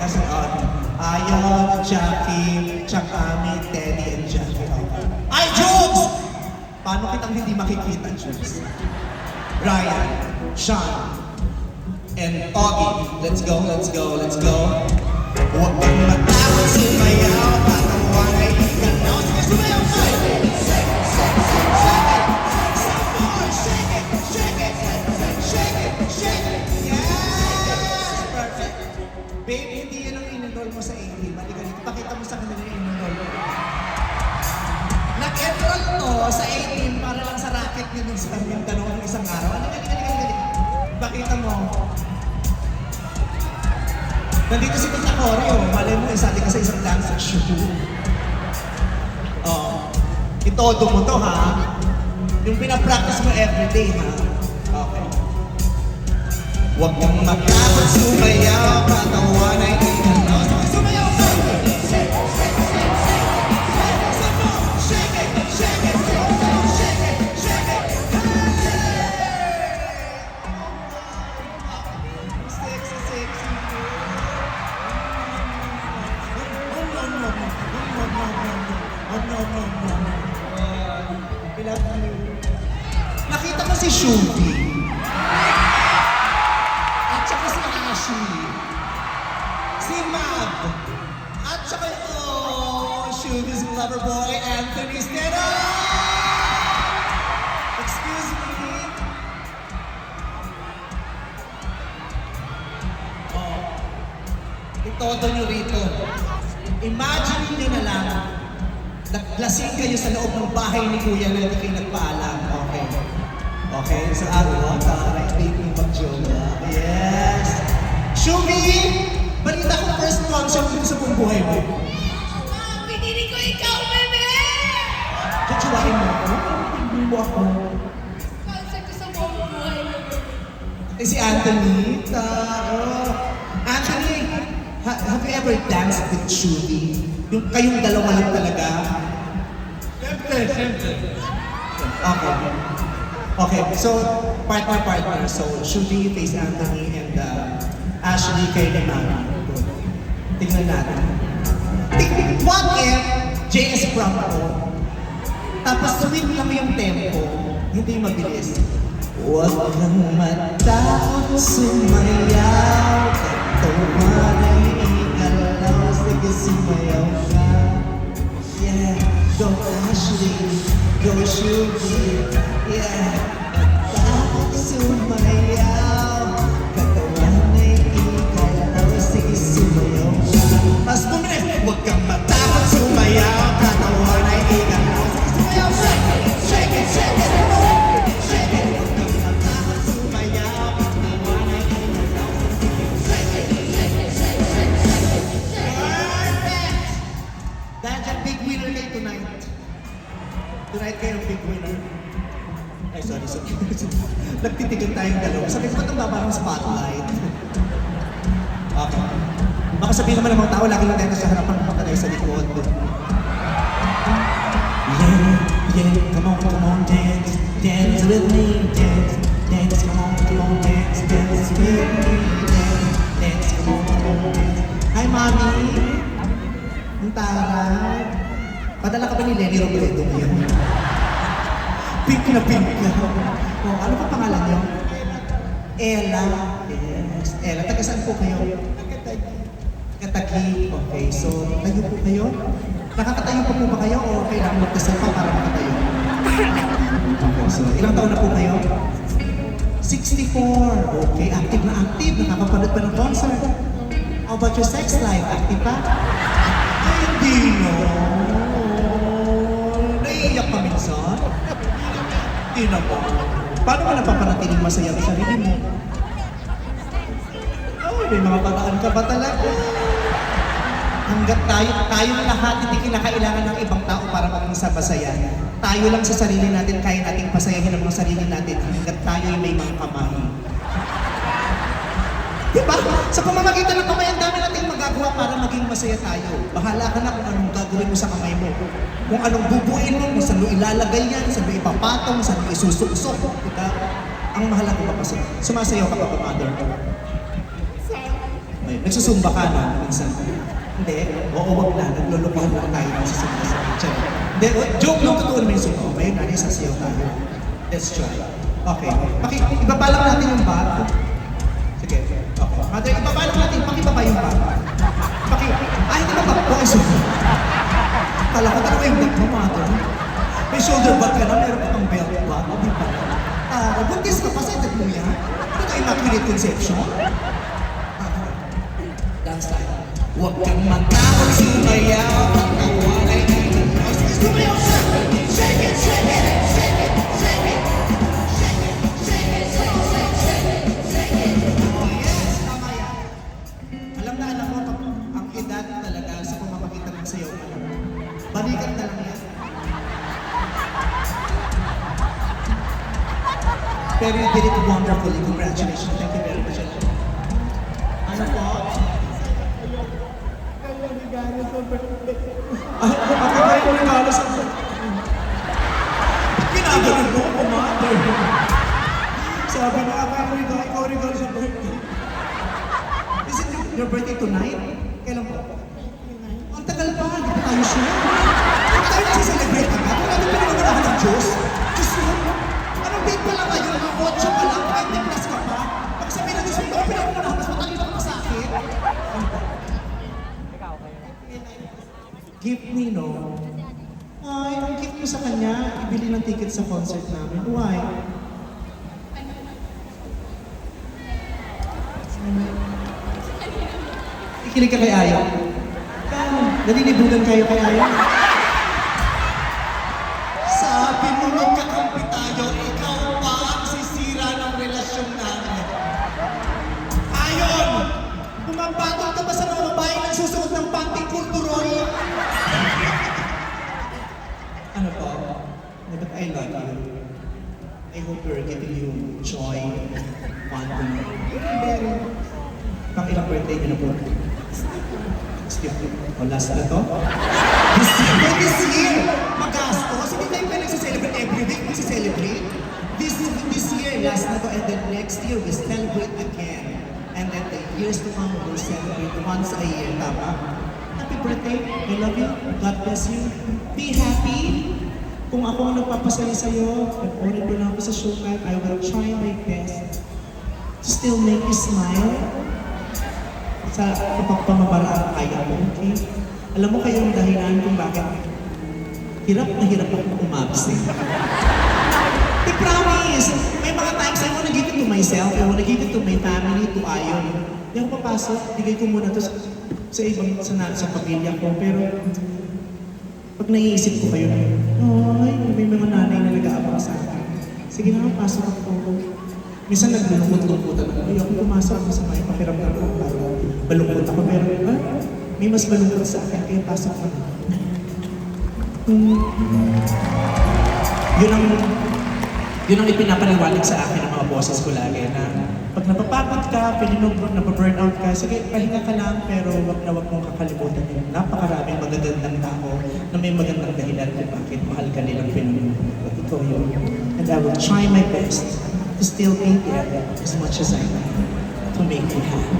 kasi Ayon, Jackie, tsaka may Teddy and Jackie. Ay, Jugs! Paano kitang hindi makikita, Jugs? Ryan, Sean, and Augie. Let's go, let's go, let's go. Huwag kang matakot, sumayaw, katawan ay ikanaw. Sige, sumayaw tayo! Shake it, shake it, shake it! Some more! Shake it, shake it, shake it, shake it! Yes! Perfect! Babe, hindi yan ang in-enroll mo sa 18. Malika dito, pakita mo sa kanila yung in-enroll mo. Nag-enroll to sa 18 para lang sa racket niya dun sa yung tanong ng isang araw. Halika. Pakita mo. Nandito si Tita Cory, malay mo, isali ka sa isang dance show. Itodo mo to, ha? Yung pinapractice mo everyday, ha? Okay. Huwag kang matakot, sumayaw, katawan ay ikanaw. Sumayaw ka! Shake it, shake it, shake it, shake it, some more. Shake it, shake it, shake it, shake it, sexy, sexy. Nakita mo si Shubi at saka si Ashley, si Mab at saka Shubi's lover boy Anthony Steno. Excuse me. Itodo nyo rito. Imagine nyo na lang, naglasing kayo sa loob ng bahay ni Kuya na hindi kayo nagpaalam. Okay. Okay, so taray, baby mag-yoga. Yes! Shubi! Balita ko first concert mo sa buong buhay mo. Pinili ko ikaw, bebe! Chuchuwain mo ako? Hindi mo ako. Concert ko sa buong buhay mo. Eh si Anthony, Anthony, have you ever danced with Shubi? Yung kayong dalawa lang talaga? Siyempre. Okay. Okay, so partner. So Shubi face Anthony and Ashley kay Mami. Tingnan natin. What if JS Bronco, tapos sweet lang yung tempo, hindi mabilis. Huwag kang matakot, sumayaw, katawan ay ikalaw, sige sumayaw ka. Yeah, go Ashley, go Shubi, yeah. Matakot, sumayaw, katawan ay ikalaw, sige sumayaw ka. Mas bumilis, huwag kang matakot, sumayaw, katawan ay ikalaw, sige sumayaw ka. Shake it, shake it, shake it. Huwag kang matakot, sumayaw, katawan ay ikalaw, sige shake it, shake it, shake it, shake it. Perfect! Dahil dyan, big winner kayo tonight. Tonight kayo big winner. Ay, sorry. Nagtitigan tayong dalawa. Sabi ko, ba't ang baba ng spotlight? Okay. Baka sabihin naman ng mga tao, lagi lang tayo sa harapan ng pagkatay sa likod. Yeah, come on, dance. Dance with me, dance. Dance, come on, dance. Dance with me, dance. Come on, dance. Hi, Mami! Ang taray. Padala ka ba ni Lenny Robredo ngayon? Pink na pink na. Oh, ano pa pangalan niyo? Ella. Yes. Ella, taga saan po kayo? Katagi. Okay, so tayo po kayo? Nakakatayo pa po ba kayo o kailangan magdasal pa para makatayo? Okay, so ilang taon na po kayo? 64. Okay, active na active. Nakakapanood pa ng concert. How about your sex life? Active pa? Ay, hindi no. Naiiyak ka minsan? Hindi na po. Paano ka napapanatiling masaya sa sarili mo? Ay, may mga paraan ka ba talaga? Hanggat tayo lahat hindi kinakailangan ng ibang tao para maging masaya. Tayo lang sa sarili natin, kaya nating pasayahin ang mga sarili natin hanggat tayo ay may mga kamay. Diba? Sa pamamagitan ng kamay, ang dami nating magagawa para maging masaya tayo. Bahala ka na kung anong gagawin mo sa kamay mo. Kung anong bubuin mo, kung saan mo ilalagay yan, saan mo ipapatong, saan mo isusuksok. Diba? Ang mahalaga pa kasi, sumasayaw ka pa, mother. May Nagsusumba ka na minsan. Hindi, oo, wag na. Naglulukuhan lang tayo ng sasumba sa kitchen. Hindi, joke lang, totoo naman yung sumba. Okay, nani, sasayaw tayo. Let's try. Okay. Ibaba lang natin yung bag. Sige. Okay. Mother, ibaba lang natin. Pakibaba yung bag. Ay, hindi ba bag ko? Ay, sumba. Kala ko talaga yung bag mo, mother. May shoulder bag ka na, meron ka pang belt bag. Hindi pa. Buntis ka pa sa edad mo yan? Ano ka immaculate conception? Dance tayo. Huwag kang magkakot, sumayaw. Pagkawanay ka ng house. Sige, sumayaw ka! Shake it, shake it, shake it, shake it. Shake it, shake it, shake it, shake it, shake it. Oh, yes, tama yan. Alam na alam mo, ang edad talaga sa pumapakita ng sayaw. Balikat na lang yan. Pero you did it wonderfully. Congratulations. Thank you very much. Ano po? Ako ba yung regalo sa Ginagaling mo ako, mother. Sabi na ako yung regalo, ikaw regalo sa birthday. Is it your birthday tonight? Kailan po? Ang tagal pa, hindi pa tayo sure. Hindi tayo nasa-celebrate agad. Wala na pinagmamalahan ng Diyos. Diyos mo, anong date pa lang kayo? Mga 8 pa lang, 20 plus ka pa. Pag sabihin na Diyos mo, pinagmamalahan, mas matalino ka sa akin. Gift me, no? Ay, ang gift mo sa kanya, ibili ng ticket sa concert namin. Why? Ikilig ka kay Ayaw. Nalilibugan kayo kay Ayaw. Sabi mo magkakampi tayo, ikaw pa ang sisira ng relasyon namin. Ayon! Pumapatol ka ba sa mga babae nagsusuot ng panting kulturoy? Ano po? But I love you. I hope we're giving you joy and fun. Very. Pang ilang birthday niyo na po? Skip po. O last na to? This year! Magastos? Hindi tayo pa nagsiselebrate every week. Magsiselebrate? This year, last na to. And then next year, we celebrate again. And then the years to come, we'll celebrate once a year. Tama? Happy birthday. I love you. God bless you. Be happy. Kung ako ang nagpapasaya sa'yo, nag-order ko lang ako sa showtime, I will try my best to still make you smile. Sa kapagpamamaraan kaya mo, okay? Alam mo kayo ang dahilan kung bakit hirap na hirap ako umabsent. I promise! May mga times I wanna give it to myself, I wanna give it to my family, to Ayon. Hindi ako papasok, bigay ko muna to sa ibang, sa pamilya ko, pero pag naiisip ko kayo, ay, may mga nanay na nag-aabang sa akin. Sige na, pasok ako. Minsan naglulungkot-lungkotan ako. Ay, ako pumasok ako sa may pakiramdam ko. Balungkot ako, pero may mas balungkot sa akin, kaya pasok ako. Yun ang ipinapaliwanag sa akin ng mga boses ko lagi na pag napapagod ka, feeling mo napaburnout ka, sige, pahinga ka lang, pero wag mong kakalimutan yung napakaraming magagandang tao na may magandang dahilan kung bakit mahal ka nilang pinunod. At ikaw yun. And I will try my best to still be there as much as I can to make you happy.